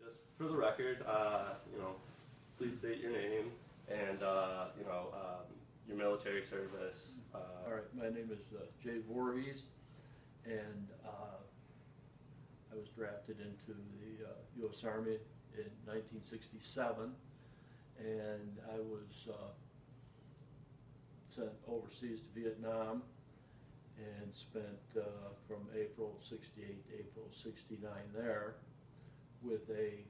Just for the record, please state your name and your military service. All right, my name is Jay Voorhees, and I was drafted into the U.S. Army in 1967, and I was sent overseas to Vietnam and spent from April 68 to April 69 there with a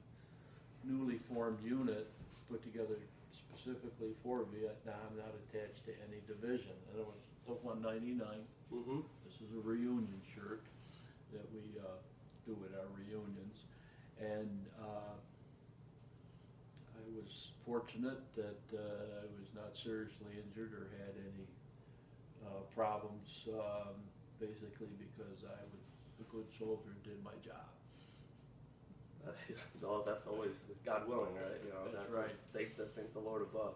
newly formed unit put together specifically for Vietnam, not attached to any division. And it was the 199. Mm-hmm. This is a reunion shirt that we do at our reunions. And I was fortunate that I was not seriously injured or had any problems, basically because I was a good soldier and did my job. Well, that's always God willing, right? That's right. Thank the Lord above.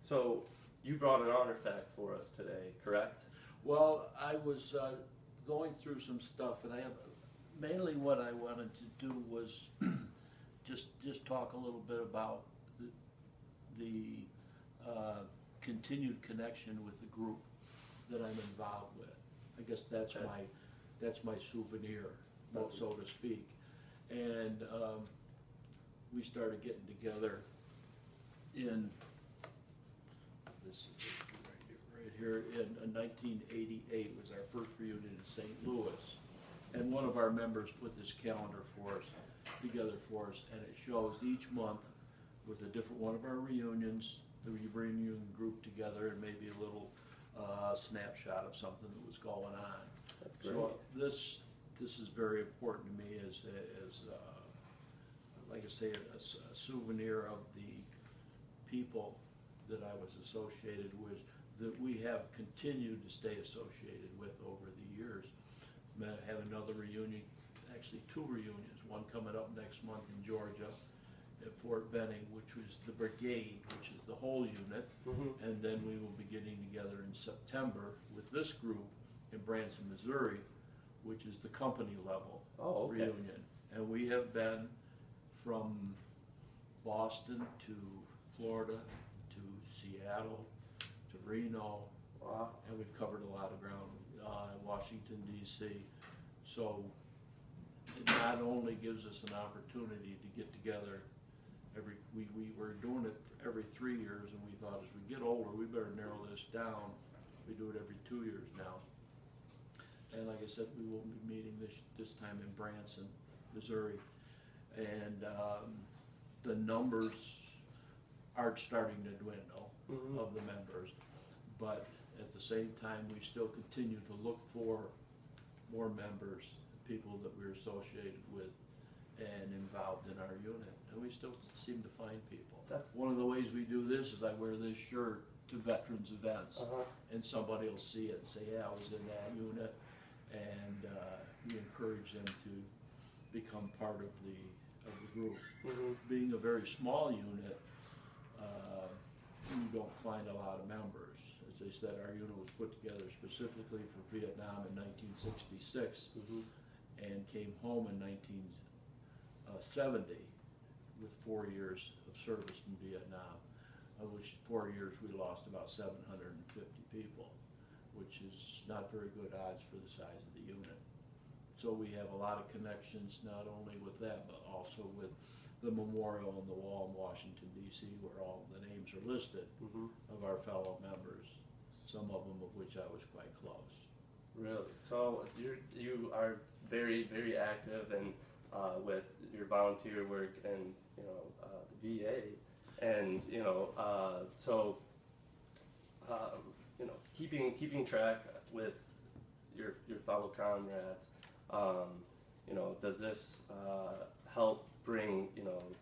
So you brought an honor fact for us today, correct? Well, I was going through some stuff, and I have mainly what I wanted to do was just talk a little bit about the continued connection with the group that I'm involved with. I guess that's okay. that's my souvenir, so to speak. And we started getting together in this right here in 1988 was our first reunion in St. Louis, and one of our members put this calendar together for us, and it shows each month with a different one of our reunions, the reunion group together, and maybe a little snapshot of something that was going on. That's great. So this is very important to me as like I say, a souvenir of the people that I was associated with, that we have continued to stay associated with over the years. I have another reunion, actually two reunions, one coming up next month in Georgia at Fort Benning, which was the brigade, which is the whole unit, and then we will be getting together in September with this group in Branson, Missouri, which is the company level reunion. And we have been from Boston to Florida to Seattle to Reno, and we've covered a lot of ground, Washington, D.C. So it not only gives us an opportunity to get together we were doing it every 3 years, and we thought as we get older we better narrow this down. We do it every 2 years now. And like I said, we will be meeting this time in Branson, Missouri, and the numbers are starting to dwindle of the members, but at the same time we still continue to look for more members, people that we're associated with and involved in our unit, and we still seem to find people. That's one of the ways we do this is I wear this shirt to veterans events, and somebody will see it and say, yeah, I was in that unit, and we encourage them to become part of the group. Being a very small unit, you don't find a lot of members. As I said, our unit was put together specifically for Vietnam in 1966 and came home in 1970 with 4 years of service in Vietnam, of which 4 years we lost about 750 people, which is not very good odds for the size of the unit. So we have a lot of connections, not only with that, but also with the memorial on the wall in Washington, D.C., where all the names are listed of our fellow members, some of them of which I was quite close. Really? So you are very, very active and with your volunteer work and the VA, and keeping track with your fellow comrades. Does this help bring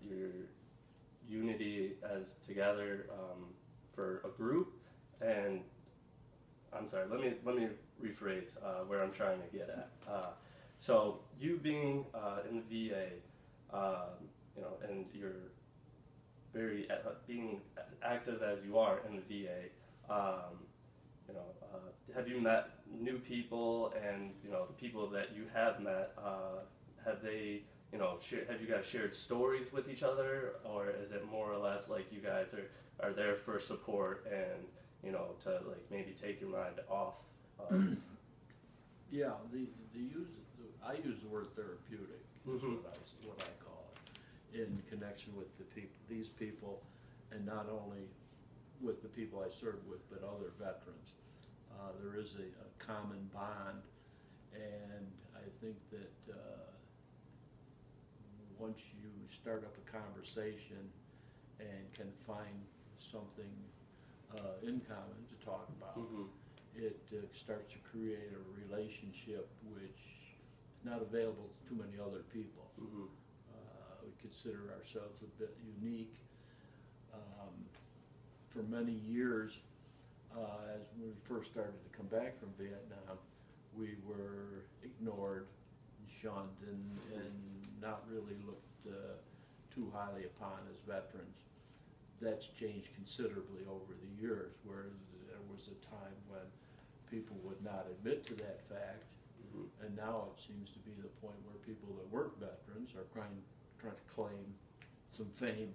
your unity as together for a group? And I'm sorry, let me rephrase where I'm trying to get at. So you being in the VA, and you're being active as you are in the VA, have you met new people, and the people that you have met, have they, have you guys shared stories with each other, or is it more or less like you guys are there for support and to like maybe take your mind off? Yeah, I use the word therapeutic is what I call it, in connection with these people, and not only with the people I served with, but other veterans. There is a common bond, and I think that once you start up a conversation and can find something in common to talk about, it starts to create a relationship which is not available to too many other people. We consider ourselves a bit unique. For many years, as when we first started to come back from Vietnam, we were ignored and shunned and not really looked too highly upon as veterans. That's changed considerably over the years, whereas there was a time when people would not admit to that fact, and now it seems to be the point where people that weren't veterans are trying to claim some fame.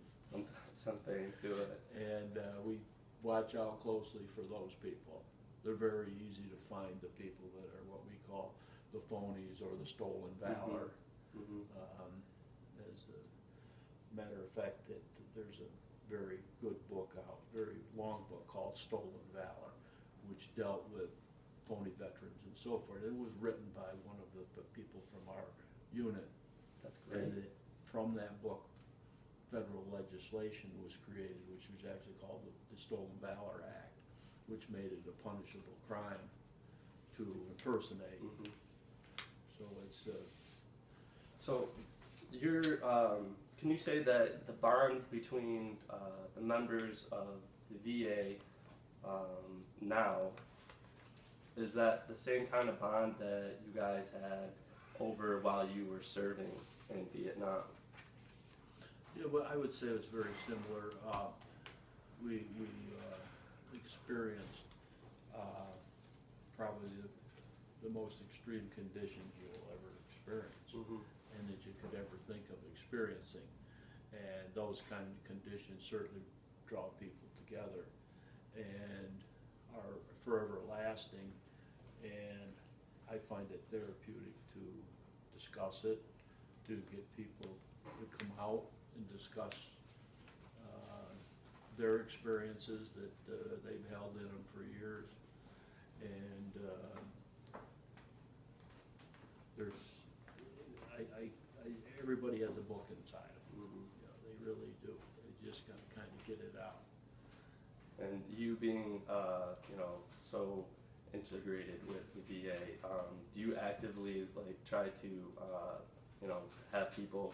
Something to it. And we watch out closely for those people. They're very easy to find, the people that are what we call the phonies or the stolen valor. As a matter of fact, that there's a very good book out, very long book called Stolen Valor, which dealt with phony veterans and so forth. It was written by one of the people from our unit. That's great. And from that book, federal legislation was created, which was actually called the Stolen Valor Act, which made it a punishable crime to impersonate. So it's so you're can you say that the bond between the members of the VA now, is that the same kind of bond that you guys had over while you were serving in Vietnam? Yeah, well, I would say it's very similar. We experienced probably the most extreme conditions you'll ever experience, and that you could ever think of experiencing. And those kind of conditions certainly draw people together and are forever lasting. And I find it therapeutic to discuss it, to get people to come out and discuss their experiences that they've held in them for years. And everybody has a book inside of them. They really do. They just got to kind of get it out. And you being so integrated with the VA, do you actively try to have people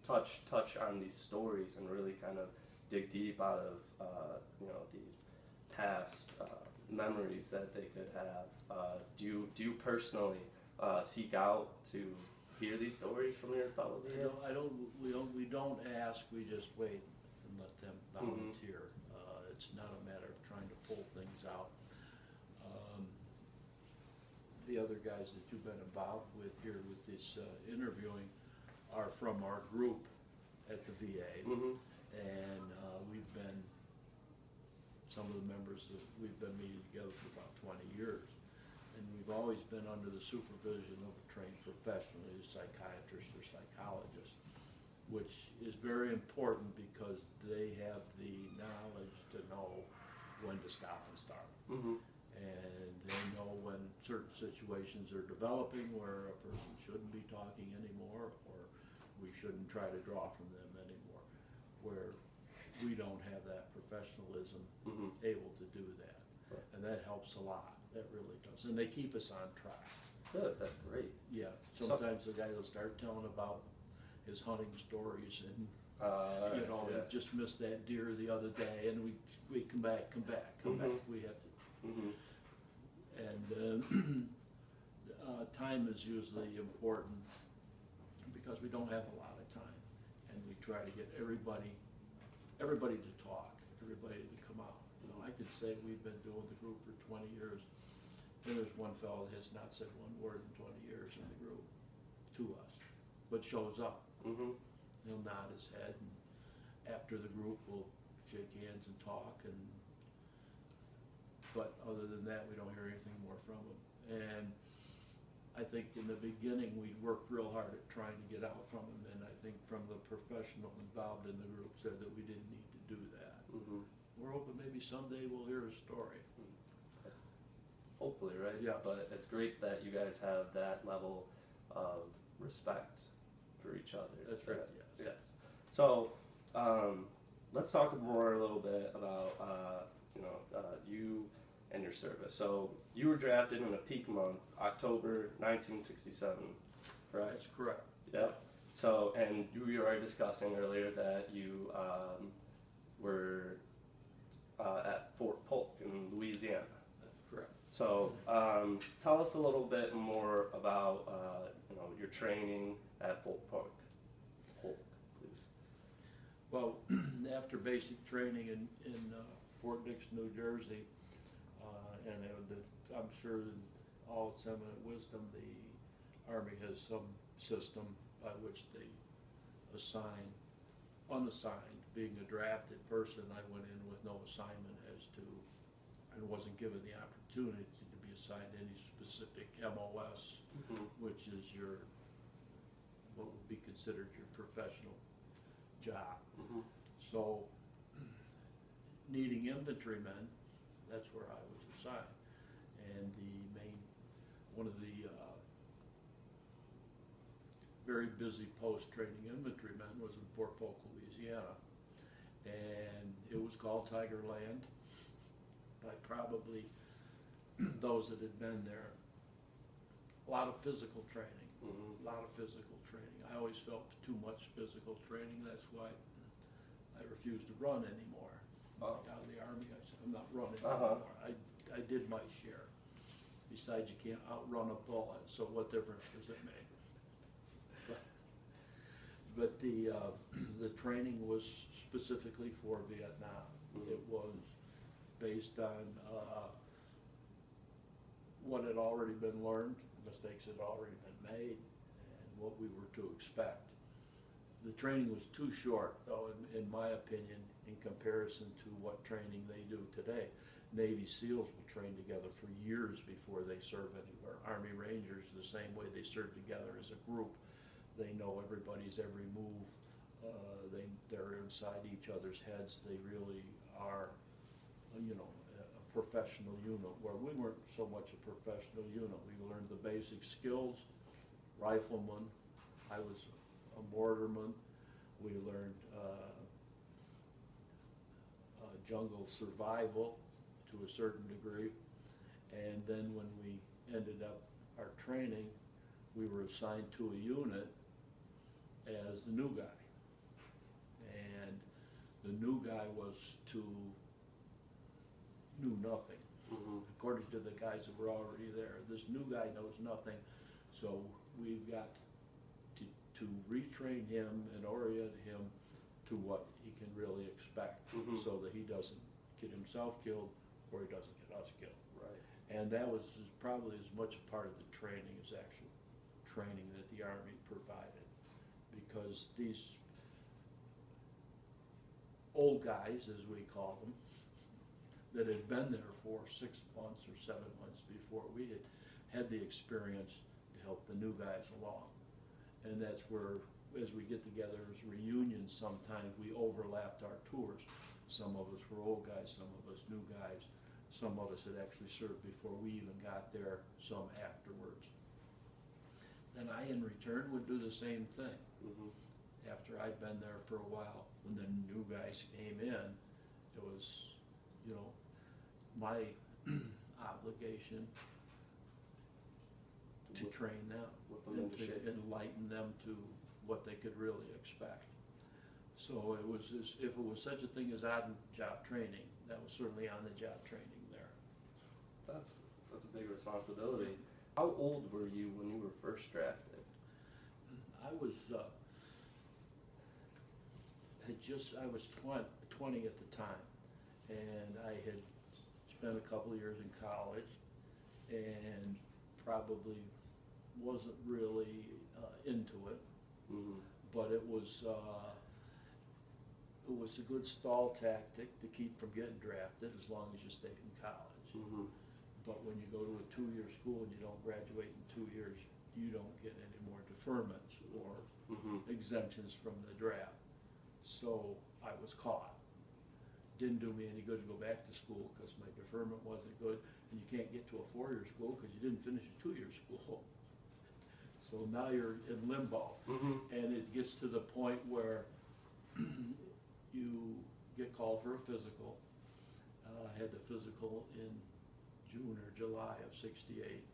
touch on these stories and really kind of dig deep out of these past memories that they could have? Do you personally seek out to hear these stories from your fellow VA? We don't ask. We just wait and let them volunteer. It's not a matter of trying to pull things out. The other guys that you've been involved with here with this interviewing are from our group at the VA, and we've been, some of the members that we've been meeting together for about 20 years, and we've always been under the supervision of a trained professional, a psychiatrist or psychologist, which is very important because they have the knowledge to know when to stop and start. And they know when certain situations are developing where a person shouldn't be talking anymore, or we shouldn't try to draw from them anymore, where we don't have that professionalism able to do that. Right. And that helps a lot. That really does. And they keep us on track. Good, that's great. Yeah. Sometimes the guy will start telling about his hunting stories, and we just missed that deer the other day, and we come back. We have to. And time is usually important because we don't have a lot of time, and we try to get everybody to talk, everybody to come out. I could say we've been doing the group for 20 years, and there's one fellow that has not said one word in 20 years in the group to us, but shows up. Mm-hmm. He'll nod his head, and after the group, we'll shake hands and talk, but other than that, we don't hear anything more from him. And I think in the beginning, we worked real hard at trying to get out from him, and I think from the professional involved in the group said that we didn't need to do that. Mm-hmm. We're hoping maybe someday we'll hear his story. Hopefully, right? Yeah. But it's great that you guys have that level of respect for each other. That's right, yes. So, let's talk more a little bit about, you and your service. So, you were drafted in a peak month, October 1967, right? That's correct. Yeah. So, and you were discussing earlier that you were at Fort Polk in Louisiana. That's correct. So, tell us a little bit more about your training at Fort Polk, please. Well, after basic training in Fort Dix, New Jersey, I'm sure in all its eminent wisdom, the Army has some system by which they assign unassigned. Being a drafted person, I went in with no assignment and wasn't given the opportunity to be assigned any specific MOS, Mm-hmm. which is what would be considered your professional job. Mm-hmm. So, needing infantrymen, that's where I was assigned. And one of the very busy post-training infantrymen was in Fort Polk, Louisiana. And it was called Tiger Land by probably those that had been there. A lot of physical training, Mm-hmm. a lot of physical training. I always felt too much physical training. That's why I refused to run anymore. Oh. Out of the Army, I said, I'm not running Uh-huh. anymore. I did my share. Besides, you can't outrun a bullet, so what difference does it make? But the training was specifically for Vietnam. Mm-hmm. It was based on what had already been learned, mistakes had already been made, and what we were to expect. The training was too short, though, in my opinion, in comparison to what training they do today. Navy SEALs will train together for years before they serve anywhere. Army Rangers, the same way they serve together as a group. They know everybody's every move. They're inside each other's heads. They really are, a professional unit, where we weren't so much a professional unit. We learned the basic skills, rifleman. I was a mortarman. We learned jungle survival to a certain degree. And then when we ended up our training, we were assigned to a unit as the new guy. And the new guy knew nothing. Mm-hmm. According to the guys that were already there. This new guy knows nothing, so we've got to retrain him and orient him to what he can really expect, Mm-hmm. so that he doesn't get himself killed or he doesn't get us killed. Right. And that was probably as much a part of the training as actual training that the Army provided, because these old guys, as we call them, that had been there for 6 months or 7 months before we had the experience to help the new guys along. And that's where, as we get together as reunions, sometimes we overlapped our tours. Some of us were old guys, some of us new guys, some of us had actually served before we even got there, some afterwards. Then I, in return, would do the same thing. Mm-hmm. After I'd been there for a while, when the new guys came in, it was, my obligation to train them and to enlighten them to what they could really expect. So it was, if it was such a thing as on-job training, that was certainly on-the-job training there. That's a big responsibility. How old were you when you were first drafted? I was I was 20 at the time, and I had spent a couple of years in college, and probably wasn't really into it, but it was a good stall tactic to keep from getting drafted as long as you stayed in college. But when you go to a 2-year school and you don't graduate in 2 years, you don't get any more deferments or exemptions from the draft. So I was caught. Didn't do me any good to go back to school because my deferment wasn't good, and you can't get to a 4-year school because you didn't finish a 2-year school. So now you're in limbo, and it gets to the point where you get called for a physical. I had the physical in June or July of '68,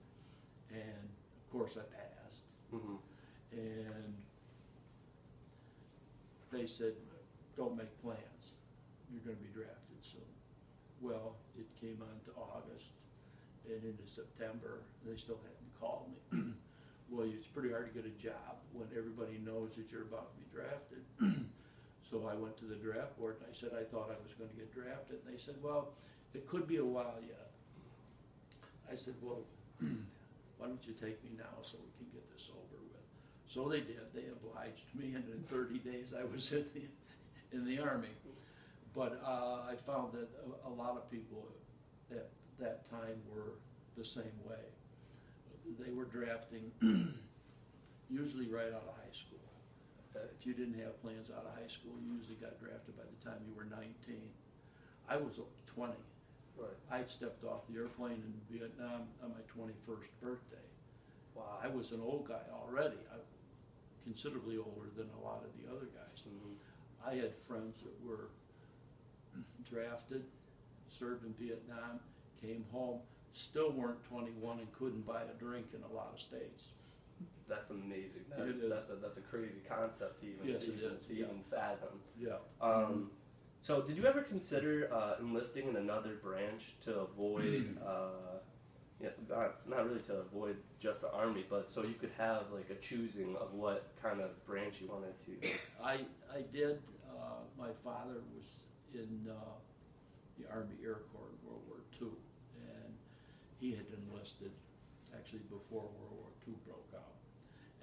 and of course I passed. And they said, don't make plans, you're going to be drafted soon. Well, it came on to August and into September, and they still hadn't called me. Well, it's pretty hard to get a job when everybody knows that you're about to be drafted. So I went to the draft board and I said I thought I was going to get drafted, and they said, well, it could be a while yet. I said, well, why don't you take me now so we can get this over with? So they did. They obliged me, and in 30 days I was in the Army. But I found that a lot of people at that time were the same way. They were drafting usually right out of high school. If you didn't have plans out of high school, you usually got drafted by the time you were 19. I was 20. Right. I stepped off the airplane in Vietnam on my 21st birthday. Wow. I was an old guy already. Considerably older than a lot of the other guys. I had friends that were drafted, served in Vietnam, came home, still weren't 21 and couldn't buy a drink in a lot of states. That's amazing. It is. That's a crazy concept to even Yes, it is. even fathom. Yeah. So did you ever consider enlisting in another branch to avoid, not really to avoid just the Army, but so you could have like a choosing of what kind of branch you wanted to? I did. My father was in the Army Air Corps in World War II, and he had enlisted actually before World War II broke out,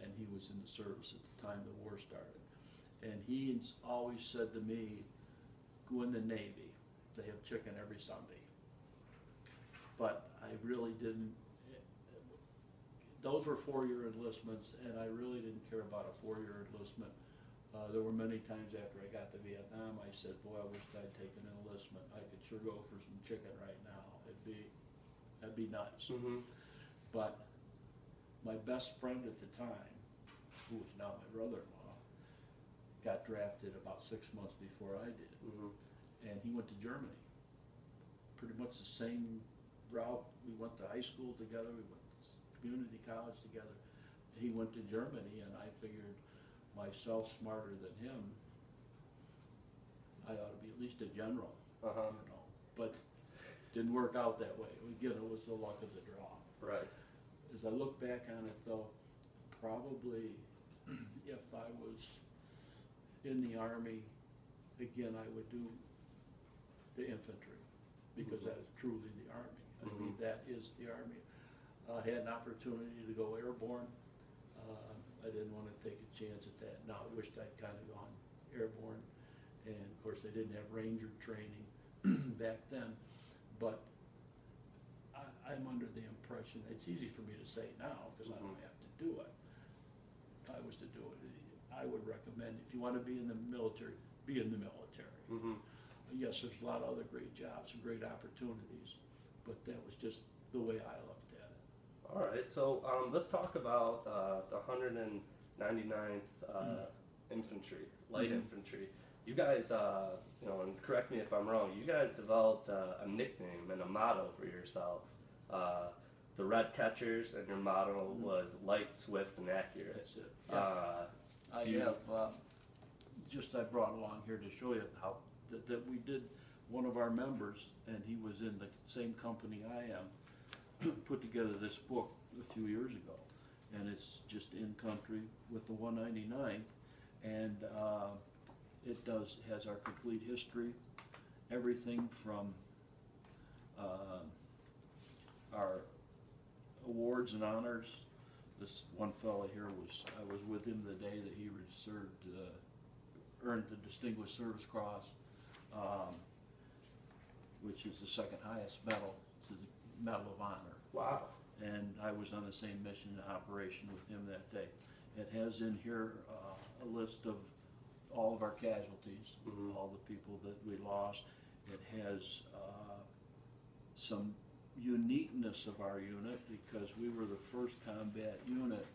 and he was in the service at the time the war started. And he always said to me, go in the Navy. They have chicken every Sunday. But I really didn't. Those were 4-year enlistments, and I really didn't care about a 4-year enlistment. There were many times after I got to Vietnam, I said, boy, I wish I'd taken an enlistment. I could sure go for some chicken right now. That'd be nice. But my best friend at the time, who was now my brother-in-law, got drafted about 6 months before I did. And he went to Germany. Pretty much the same route. We went to high school together, we went to community college together. He went to Germany, and I figured myself smarter than him, I ought to be at least a general, you know. But didn't work out that way. Again, it was the luck of the draw. Right. As I look back on it, though, probably if I was in the Army, again, I would do the infantry, because that is truly the Army. I mean, that is the Army. I had an opportunity to go airborne. I didn't want to take a chance at that. Now, I wished I'd kind of gone airborne. And of course, they didn't have Ranger training back then. But I'm under the impression, it's easy for me to say now because I don't have to do it. If I was to do it, I would recommend, if you want to be in the military, be in the military. Yes, there's a lot of other great jobs and great opportunities, but that was just the way I looked at it. All right, so let's talk about the 199th Infantry, Light Infantry. You guys, and correct me if I'm wrong, you guys developed a nickname and a motto for yourself. The Red Catchers, and your motto was light, swift, and accurate. That's it. Yes. I brought along here to show you how that we did. One of our members, and he was in the same company I am, put together this book a few years ago, and it's just in country with the 199th, and it has our complete history everything from our awards and honors. This one fellow here I was with him the day that he earned the Distinguished Service Cross, which is the second highest medal to the Medal of Honor. Wow. And I was on the same mission and operation with him that day. It has in here a list of all of our casualties, all the people that we lost. It has some uniqueness of our unit because we were the first combat unit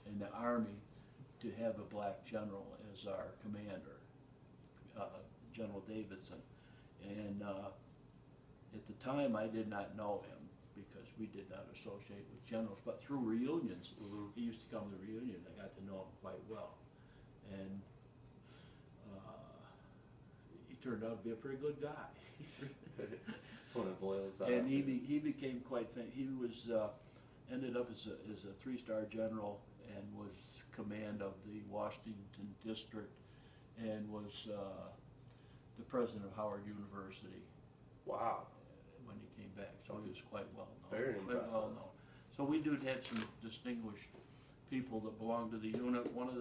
in the Army to have a black general as our commander, General Davidson. And at the time I did not know him because we did not associate with generals, but through reunions, he used to come to reunion, I got to know him quite well. And he turned out to be a pretty good guy. When it boils down. And he became quite famous. He was ended up as a three-star general and was command of the Washington district and was the president of Howard University. Wow. When he came back, so he was quite well known. Very impressive. Well known. So we do have some distinguished people that belong to the unit. One of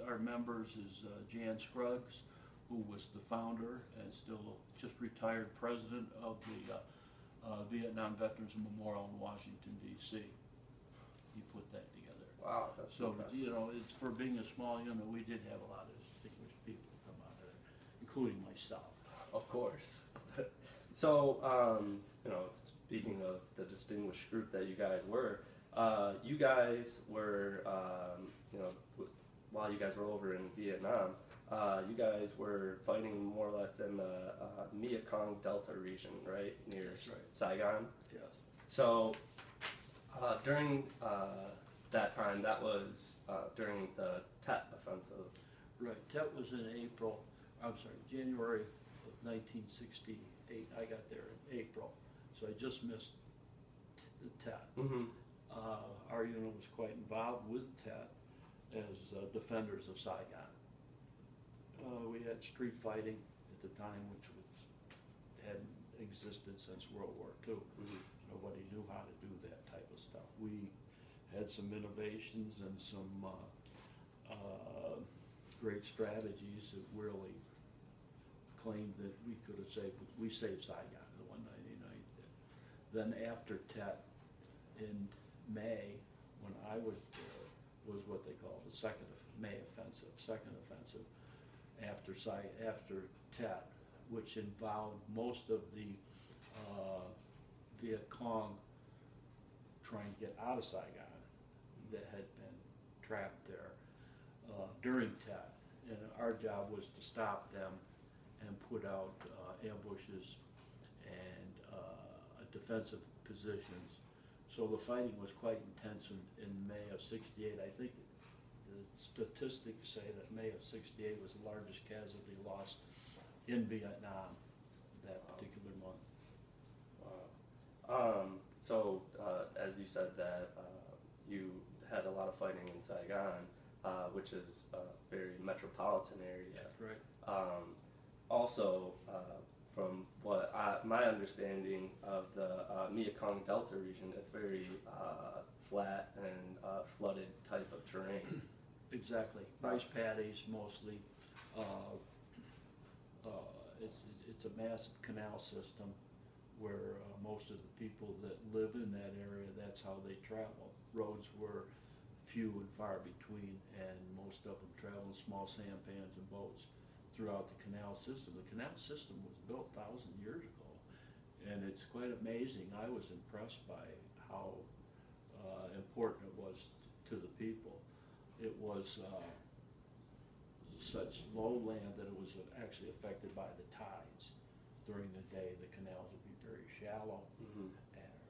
our members is Jan Scruggs, who was the founder and still just retired president of the Vietnam Veterans Memorial in Washington, D.C. He put that together. Wow, that's So, impressive. you know, it's for being a small unit, we did have a lot of distinguished people come out of there, including myself. Of course. So, you know, speaking of the distinguished group that you guys were, you know, while you guys were over in Vietnam, you guys were fighting more or less in the Mekong Delta region, right? Near Saigon? Yes. So, during that time, that was during the Tet Offensive. Right, Tet was in January of 1968. I got there in April, so I just missed the Tet. Our unit was quite involved with Tet as defenders of Saigon. We had street fighting at the time, which hadn't existed since World War II. Nobody knew how to do that type of stuff. We had some innovations and some great strategies that really claimed that we saved Saigon, the 199th did. Then after Tet, in May, when I was there, was what they call the second offensive after Tet, which involved most of the Viet Cong trying to get out of Saigon that had been trapped there during Tet. And our job was to stop them and put out ambushes and defensive positions. So the fighting was quite intense in May of '68. I think the statistics say that May of '68 was the largest casualty loss in Vietnam that particular month. Wow. So, as you said that you had a lot of fighting in Saigon, which is a very metropolitan area. That's right. Also, from what my understanding of the Mekong Delta region, it's very flat and flooded type of terrain. Exactly. Rice paddies mostly. It's a massive canal system where most of the people that live in that area, that's how they travel. Roads were few and far between, and most of them travel in small sampans and boats throughout the canal system. The canal system was built 1,000 years ago, and it's quite amazing. I was impressed by how important it was to the people. It was such low land that it was actually affected by the tides. During the day, the canals would be very shallow,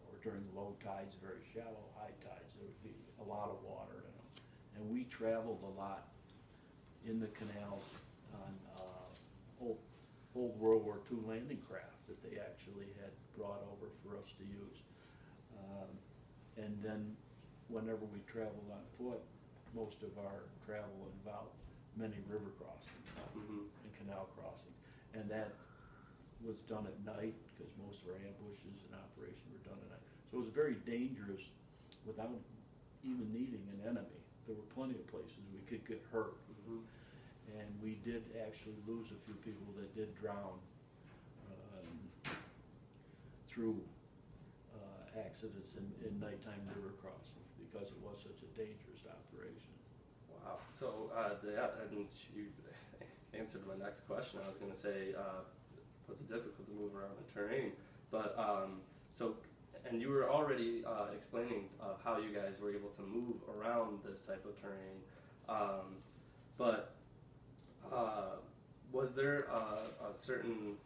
or during low tides, very shallow. High tides, there would be a lot of water in them. And we traveled a lot in the canals on old World War II landing craft that they actually had brought over for us to use. And then whenever we traveled on foot, most of our travel involved many river crossings and canal crossings. And that was done at night, because most of our ambushes and operations were done at night. So it was very dangerous without even needing an enemy. There were plenty of places we could get hurt. And we did actually lose a few people that did drown through accidents in nighttime river crossings, because it was such a dangerous operation. Wow. So, yeah, and you answered my next question. I was going to say, was it difficult to move around the terrain? But, so, and you were already explaining how you guys were able to move around this type of terrain. But was there a certain,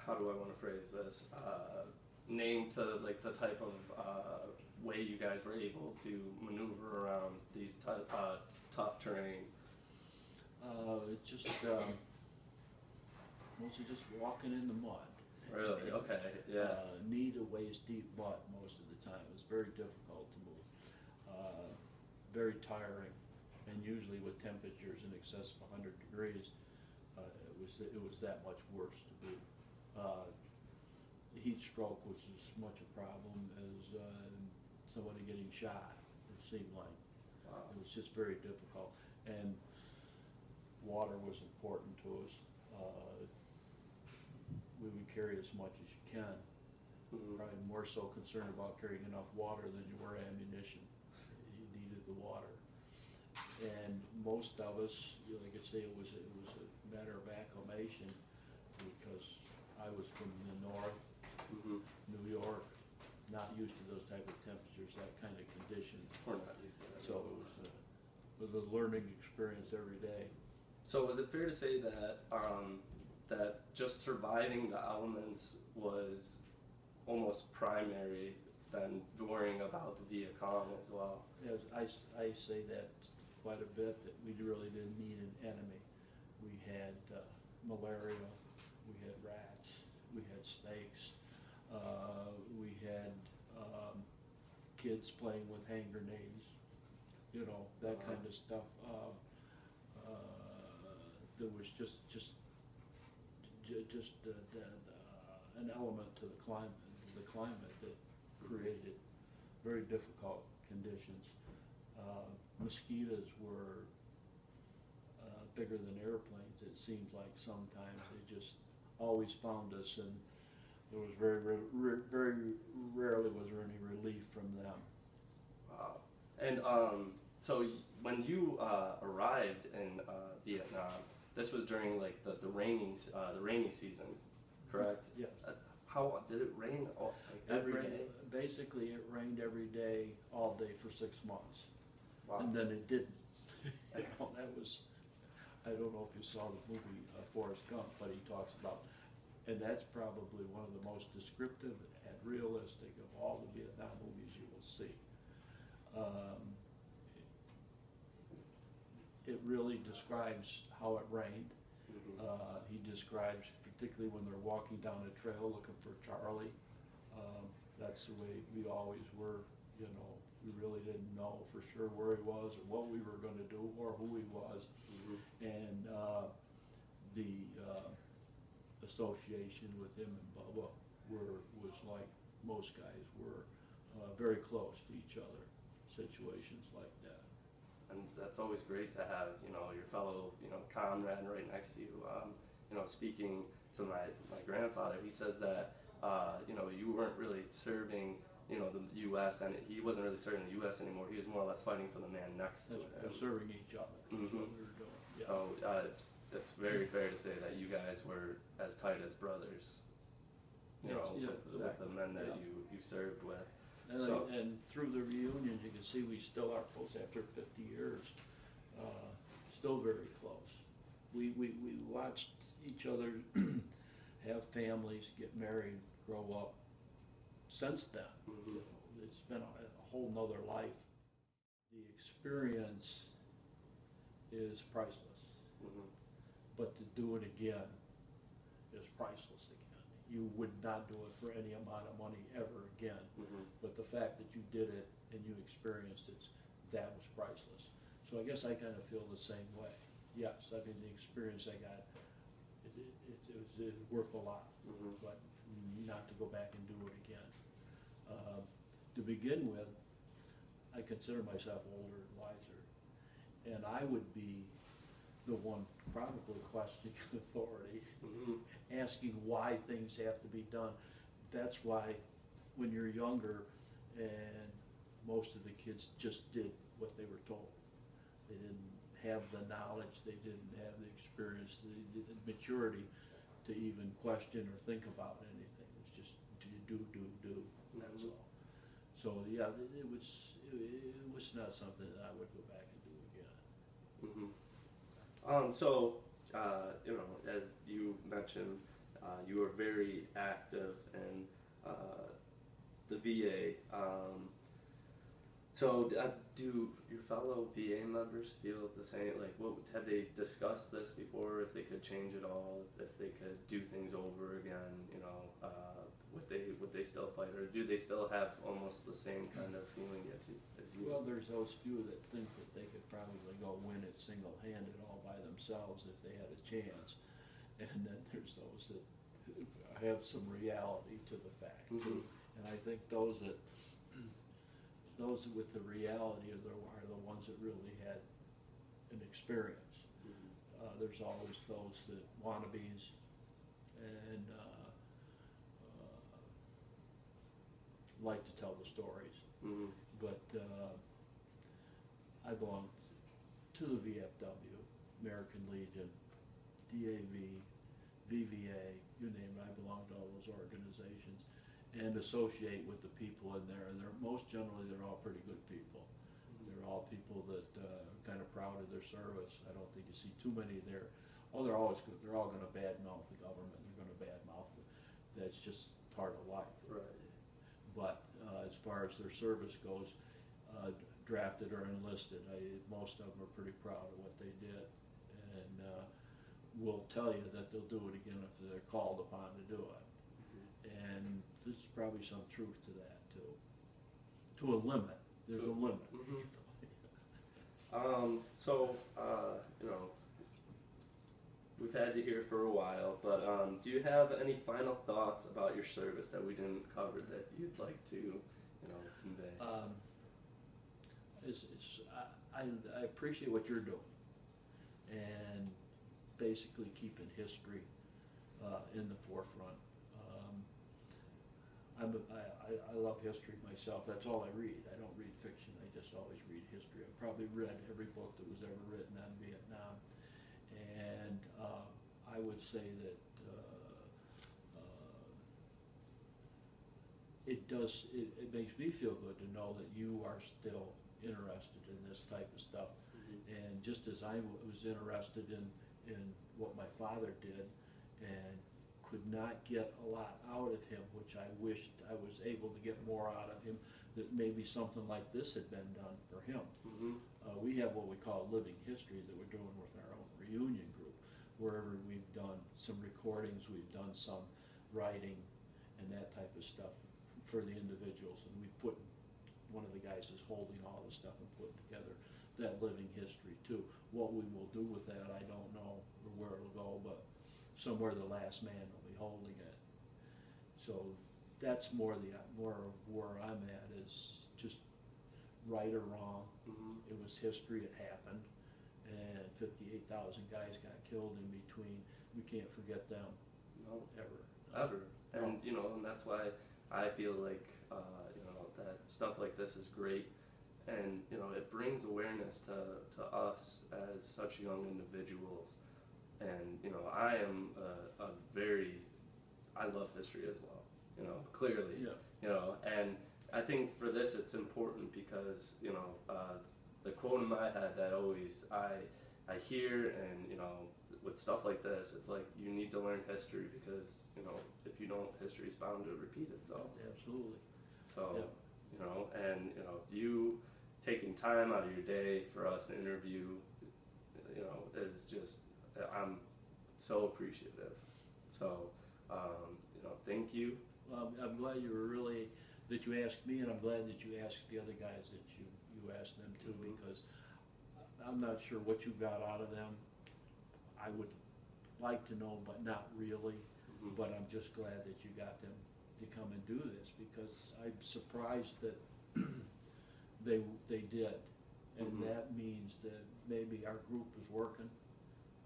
how do I want to phrase this, name to like the type of way you guys were able to maneuver around these tough terrain? It's just mostly just walking in the mud. Really? Okay. Yeah. Knee to waist deep mud most of the time. It was very difficult to move. Very tiring, and usually with temperatures in excess of 100 degrees, it was that much worse to do. Heat stroke was as much a problem as somebody getting shot, it seemed like. Wow. It was just very difficult. And water was important to us. We would carry as much as you can. Probably more so concerned about carrying enough water than you were ammunition. You needed the water. And most of us, like I say, it was a matter of acclimation, because I was from the north, New York, not used to those type of temperatures, that kind of conditions. We're not used to that. So it was a learning experience every day. So was it fair to say that that just surviving the elements was almost primary than worrying about the Viet Cong as well? Yes, I say that quite a bit, that we really didn't need an enemy. We had malaria, we had rats, we had snakes, we had kids playing with hand grenades, you know, that kind of stuff. There was just an element to the climate that created very difficult conditions. Mosquitoes were bigger than airplanes. It seems like sometimes they just always found us, and there was very rarely was there any relief from them. Wow. And so when you arrived in Vietnam, this was during like the rainy season, correct? Yes. How did it rain every day? Basically, it rained every day, all day for 6 months. Wow. And then it didn't. You know, that was, I don't know if you saw the movie Forrest Gump, but he talks about, and that's probably one of the most descriptive and realistic of all the Vietnam movies you will see. It really describes how it rained. He describes particularly when they're walking down a trail looking for Charlie. That's the way we always were, you know. We really didn't know for sure where he was or what we were going to do or who he was. And the association with him and Bubba was like most guys were, very close to each other, situations like that. And that's always great to have, you know, your fellow, you know, comrade right next to you. You know, speaking to my grandfather, he says that, you know, you weren't really serving, you know, the U.S. and he wasn't really serving the U.S. anymore. He was more or less fighting for the man next to him. They're serving each other. That's what we were doing. Yeah. So it's very fair to say that you guys were as tight as brothers. You know, with the men that you served with. And, and through the reunions, you can see we still are close after 50 years. Still very close. We watched each other have families, get married, grow up. Since then, you know, it's been a whole nother life. The experience is priceless, but to do it again is priceless again. You would not do it for any amount of money ever again. But the fact that you did it and you experienced it, that was priceless. So I guess I kind of feel the same way. Yes, I mean the experience I got it was worth a lot, but not to go back and do it again. To begin with, I consider myself older and wiser, and I would be the one probably questioning authority, asking why things have to be done. That's why when you're younger and most of the kids just did what they were told. They didn't have the knowledge, they didn't have the experience, the maturity to even question or think about anything. It was just do, and that's all. So yeah, it was not something that I would go back and do again. So you know, as you mentioned, you were very active in the VA. So do your fellow VA members feel the same? Like, what have they discussed this before? If they could change it all, if they could do things over again, you know, would they still fight, or do they still have almost the same kind of feeling as you? Well, there's those few that think that they could probably go win it single-handed all by themselves if they had a chance, and then there's those that have some reality to the fact too. And I think those with the reality are the ones that really had an experience. There's always those that wannabes and like to tell the stories. But I belong to the VFW, American Legion, DAV, VVA, you name it. I belong to all those organizations and associate with the people in there, and they're all pretty good people. They're all people that are kind of proud of their service. I don't think you see too many there. Oh, they're always good. They're all going to badmouth the government. They're going to badmouth it. That's just part of life. Right. But as far as their service goes, drafted or enlisted, most of them are pretty proud of what they did, and will tell you that they'll do it again if they're called upon to do it. And there's probably some truth to that too. To a limit, there's a limit. So you know, we've had you here for a while, but do you have any final thoughts about your service that we didn't cover that you'd like to, you know, convey? I appreciate what you're doing, and basically keeping history in the forefront. I love history myself. That's all I read. I don't read fiction. I just always read history. I've probably read every book that was ever written on Vietnam, and I would say that it makes me feel good to know that you are still interested in this type of stuff. And just as I was interested in what my father did and could not get a lot out of him, which I wished I was able to get more out of him, that maybe something like this had been done for him. We have what we call living history that we're doing with our own reunion group, wherever we've done some recordings, we've done some writing and that type of stuff for the individuals, and we put, one of the guys is holding all the stuff and putting together that living history too. What we will do with that, I don't know where it'll go, but somewhere the last man will be holding it. So that's more of where I'm at, is just right or wrong. It was history, it happened, and 58,000 guys got killed in between. We can't forget them. No, ever. And you know, and that's why I feel like you know, that stuff like this is great, and you know, it brings awareness to us as such young individuals. And you know, I am I love history as well, you know, clearly. You know, and I think for this it's important because, you know, the quote in my head that always I hear, and you know, with stuff like this, it's like you need to learn history, because you know, if you don't, history is bound to repeat itself. Absolutely. So you know, and you know, you taking time out of your day for us to interview, you know, is just, I'm so appreciative. So you know, thank you. Well, I'm glad that you asked me, and I'm glad that you asked the other guys that you asked them too, because I'm not sure what you got out of them. I would like to know, but not really. Mhm. But I'm just glad that you got them to come and do this, because I'm surprised that they did. And Mhm. that means that maybe our group is working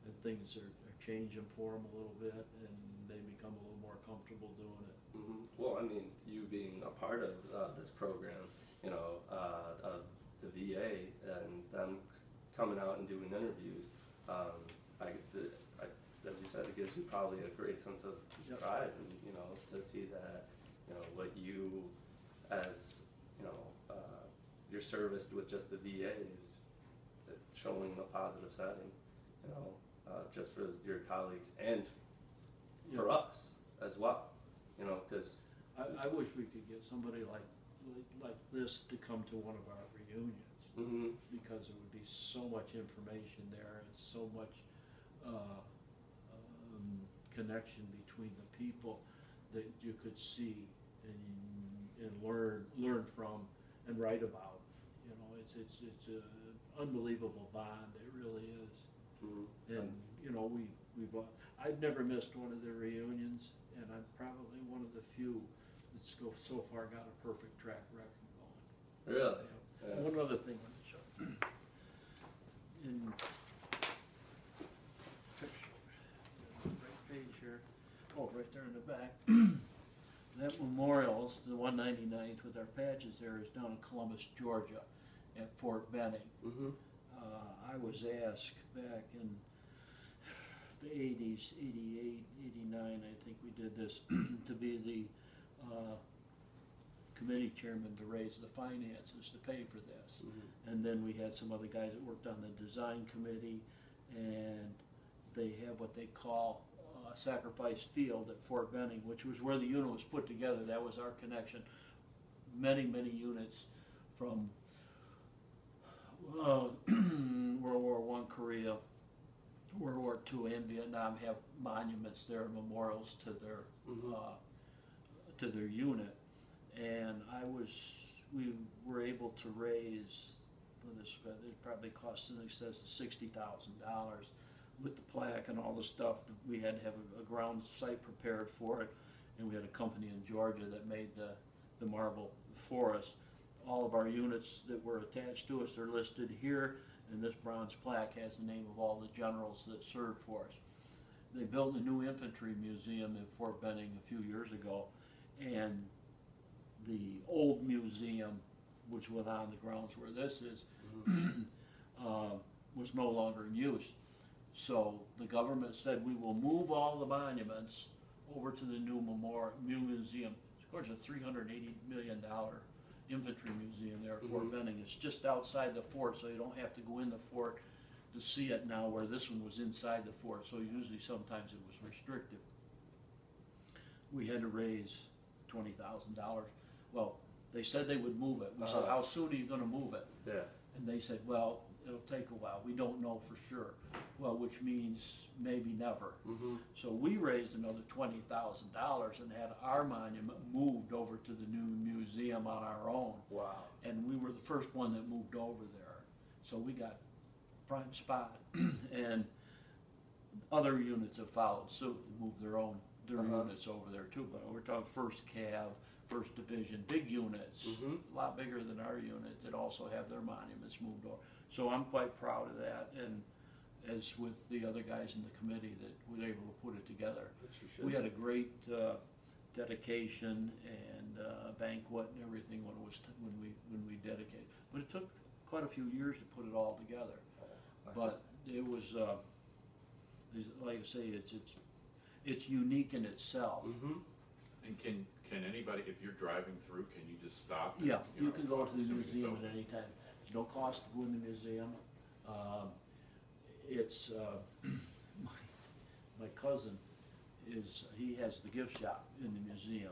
and things are changing for them a little bit, and they become a little more comfortable doing it. Mhm. Well, I mean, you being a part of this program, you know, of the VA, and them coming out and doing interviews, I, as you said, it gives you probably a great sense of Yep. pride, and you know, to see that, you know, what you, as you know, your service with just the VA is showing a positive setting, you know, just for your colleagues and for Yep. us as well, you know, because. I wish we could get somebody like this to come to one of our reunions, Mhm. because there would be so much information there and so much connection between the people that you could see and learn from and write about. You know, it's an unbelievable bond. It really is. Mhm. And you know, we've I've never missed one of the reunions, and I'm probably one of the few that's so far got a perfect track record going. Really? Yeah. Yeah. One other thing on the show. In picture, right page here. Oh, right there in the back. That memorial, the 199th with our patches there, is down in Columbus, Georgia, at Fort Benning. Mhm. I was asked back in the 80s, 88, 89, I think we did this, to be the committee chairman to raise the finances to pay for this. Mhm. And then we had some other guys that worked on the design committee, and they have what they call Sacrifice Field at Fort Benning, which was where the unit was put together. That was our connection. Many units from World War I, Korea, World War II, and Vietnam have monuments there, memorials to Mhm. their unit. And we were able to raise for this. It probably cost in excess of $60,000 with the plaque and all the stuff. We had to have a ground site prepared for it, and we had a company in Georgia that made the marble for us. All of our units that were attached to us are listed here, and this bronze plaque has the name of all the generals that served for us. They built a new infantry museum in Fort Benning a few years ago, and the old museum, which was on the grounds where this is, was no longer in use. So the government said, we will move all the monuments over to the new museum. Of course, a $380 million infantry museum there at Fort Benning. It's just outside the fort, so you don't have to go in the fort to see it now, where this one was inside the fort, so usually sometimes it was restricted. We had to raise $20,000. Well, they said they would move it. We said, how soon are you going to move it? Yeah. And they said, well, it'll take a while. We don't know for sure. Well, which means maybe never. Mhm. So we raised another $20,000 and had our monument moved over to the new museum on our own. Wow. And we were the first one that moved over there. So we got prime spot. And other units have followed suit and moved their units over there too. But we're talking 1st Cav, 1st Division, big units, a lot bigger than our unit, that also have their monuments moved over. So I'm quite proud of that, and as with the other guys in the committee that were able to put it together. We had a great dedication and banquet and everything when we dedicated. But it took quite a few years to put it all together. But it was, like I say, it's unique in itself. And can anybody, if you're driving through, can you just stop? And, Yeah, you know, can go to the assuming it's museum open? at any time. There's no cost to go in the museum. It's my cousin he has the gift shop in the museum.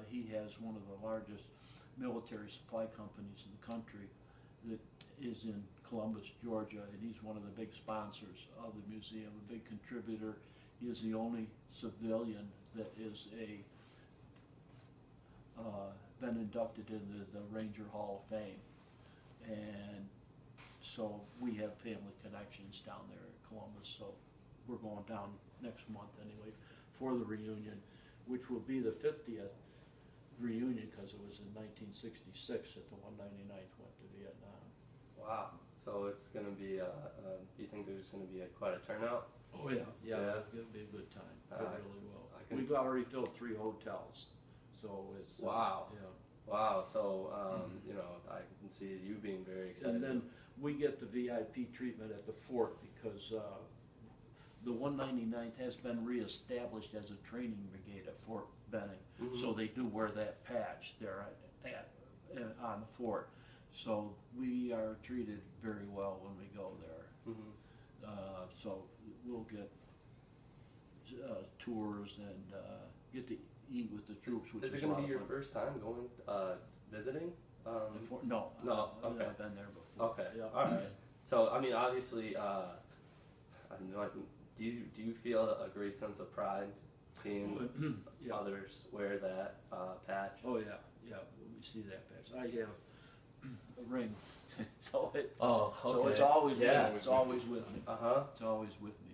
He has one of the largest military supply companies in the country that is in Columbus, Georgia, and he's one of the big sponsors of the museum, a big contributor. He is the only civilian that is been inducted into the Ranger Hall of Fame. And so we have family connections down there in Columbus, so we're going down next month anyway for the reunion, which will be the 50th reunion, because it was in 1966 that the 199th went to Vietnam. Wow. So it's gonna be. Do you think there's gonna be quite a turnout? Oh yeah, Yeah. it'll be a good time. It I really will. can We've already filled 3 hotels, so it's Wow. Yeah. Wow. So you know, I can see you being very excited. And then we get the VIP treatment at the fort because the 199th has been reestablished as a training brigade at Fort Benning. So they do wear that patch there on the fort. So we are treated very well when we go there. So we'll get tours and get to eat with the troops, which is it a going lot to of be your fun. first time going visiting? No, No, okay. I've been there before. Okay, Yeah. all right. So I mean, obviously, do you feel a great sense of pride seeing Yeah. others wear that patch? Oh yeah, when we see that patch. I have a ring, so it's Oh, okay. so it's always Yeah. with me. It's always with me. Uh huh. It's always with me.